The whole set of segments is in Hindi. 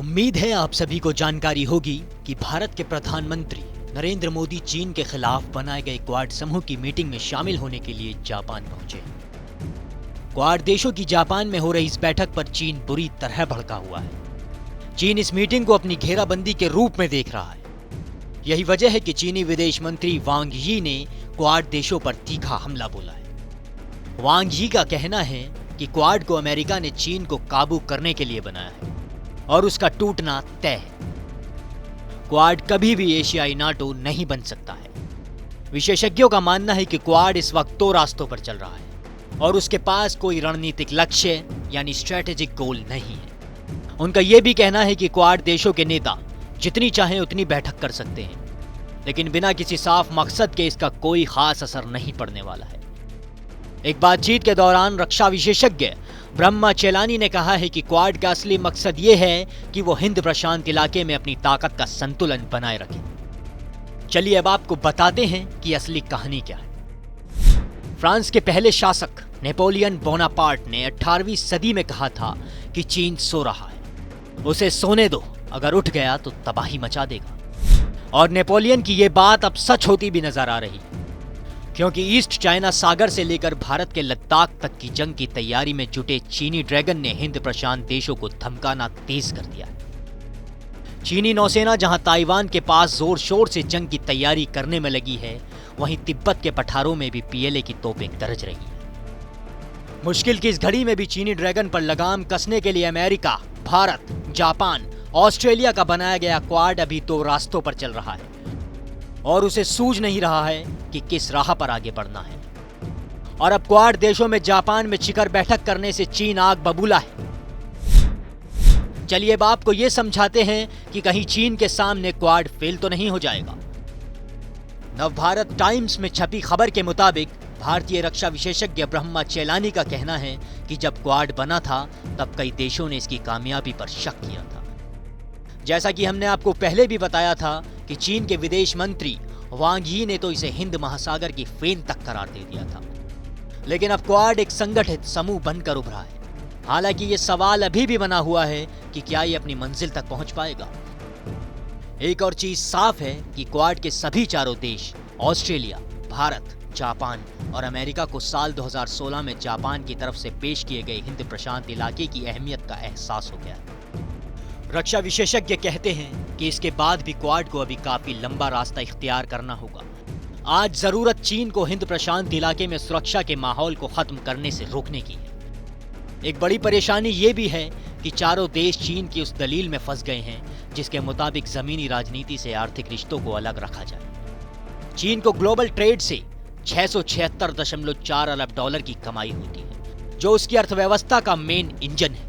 उम्मीद है आप सभी को जानकारी होगी कि भारत के प्रधानमंत्री नरेंद्र मोदी चीन के खिलाफ बनाए गए क्वाड समूह की मीटिंग में शामिल होने के लिए जापान पहुंचे। क्वाड देशों की जापान में हो रही इस बैठक पर चीन बुरी तरह भड़का हुआ है। चीन इस मीटिंग को अपनी घेराबंदी के रूप में देख रहा है। यही वजह है कि चीनी विदेश मंत्री वांग यी ने क्वाड देशों पर तीखा हमला बोला है। वांग यी का कहना है कि क्वाड को अमेरिका ने चीन को काबू करने के लिए बनाया है और उसका टूटना तय है। क्वाड कभी भी एशियाई नाटो नहीं बन सकता है। विशेषज्ञों का मानना है कि क्वाड इस वक्त दो रास्तों पर चल रहा है और उसके पास कोई रणनीतिक लक्ष्य यानी स्ट्रेटेजिक गोल नहीं है। उनका यह भी कहना है कि क्वाड देशों के नेता जितनी चाहें उतनी बैठक कर सकते हैं, लेकिन बिना किसी साफ मकसद के इसका कोई खास असर नहीं पड़ने वाला है। एक बातचीत के दौरान रक्षा विशेषज्ञ ब्रह्मा चेलानी ने कहा है कि क्वाड का असली मकसद ये है कि वो हिंद प्रशांत इलाके में अपनी ताकत का संतुलन बनाए रखे। चलिए अब आपको बताते हैं कि असली कहानी क्या है। फ्रांस के पहले शासक नेपोलियन बोनापार्ट ने 18वीं सदी में कहा था कि चीन सो रहा है, उसे सोने दो, अगर उठ गया तो तबाही मचा देगा। और नेपोलियन की यह बात अब सच होती भी नजर आ रही, क्योंकि ईस्ट चाइना सागर से लेकर भारत के लद्दाख तक की जंग की तैयारी में जुटे चीनी ड्रैगन ने हिंद प्रशांत देशों को धमकाना तेज कर दिया है। चीनी नौसेना जहां ताइवान के पास जोर शोर से जंग की तैयारी करने में लगी है, वहीं तिब्बत के पठारों में भी पीएलए की तोपें गरज रही हैं। मुश्किल की इस घड़ी में भी चीनी ड्रैगन पर लगाम कसने के लिए अमेरिका, भारत, जापान, ऑस्ट्रेलिया का बनाया गया क्वाड अभी दो रास्तों पर चल रहा है और उसे सूझ नहीं रहा है कि किस राह पर आगे बढ़ना है। और अब क्वाड देशों में जापान में शिखर बैठक करने से चीन आग बबूला है। चलिए अब आपको यह समझाते हैं कि कहीं चीन के सामने क्वाड फेल तो नहीं हो जाएगा। नवभारत टाइम्स में छपी खबर के मुताबिक भारतीय रक्षा विशेषज्ञ ब्रह्मा चेलानी का कहना है कि जब क्वाड बना था तब कई देशों ने इसकी कामयाबी पर शक किया था। जैसा कि हमने आपको पहले भी बताया था कि चीन के विदेश मंत्री वांग यी ने तो इसे हिंद महासागर की फेन तक करार दे दिया था, लेकिन अब क्वाड एक संगठित समूह बनकर उभरा है। हालांकि ये सवाल अभी भी बना हुआ है कि क्या ये अपनी मंजिल तक पहुंच पाएगा। एक और चीज साफ है कि क्वाड के सभी चारों देश ऑस्ट्रेलिया, भारत, जापान और अमेरिका को साल 2016 में जापान की तरफ से पेश किए गए हिंद प्रशांत इलाके की अहमियत का एहसास हो गया है। रक्षा विशेषज्ञ कहते हैं कि इसके बाद भी क्वाड को अभी काफी लंबा रास्ता इख्तियार करना होगा। आज जरूरत चीन को हिंद प्रशांत इलाके में सुरक्षा के माहौल को खत्म करने से रोकने की है। एक बड़ी परेशानी ये भी है कि चारों देश चीन की उस दलील में फंस गए हैं जिसके मुताबिक जमीनी राजनीति से आर्थिक रिश्तों को अलग रखा जाए। चीन को ग्लोबल ट्रेड से 676.4 अरब डॉलर की कमाई होती है, जो उसकी अर्थव्यवस्था का मेन इंजन है।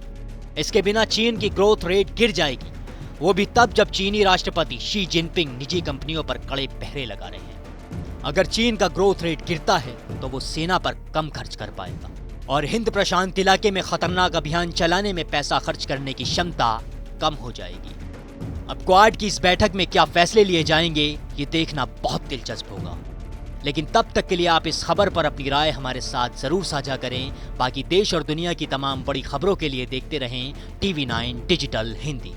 इसके बिना चीन की ग्रोथ रेट गिर जाएगी, वो भी तब जब चीनी राष्ट्रपति शी जिनपिंग निजी कंपनियों पर कड़े पहरे लगा रहे हैं। अगर चीन का ग्रोथ रेट गिरता है तो वो सेना पर कम खर्च कर पाएगा और हिंद प्रशांत इलाके में खतरनाक अभियान चलाने में पैसा खर्च करने की क्षमता कम हो जाएगी। अब क्वाड की इस बैठक में क्या फैसले लिए जाएंगे, ये देखना बहुत दिलचस्प होगा। लेकिन तब तक के लिए आप इस खबर पर अपनी राय हमारे साथ जरूर साझा करें। बाकी देश और दुनिया की तमाम बड़ी खबरों के लिए देखते रहें TV9 डिजिटल हिंदी।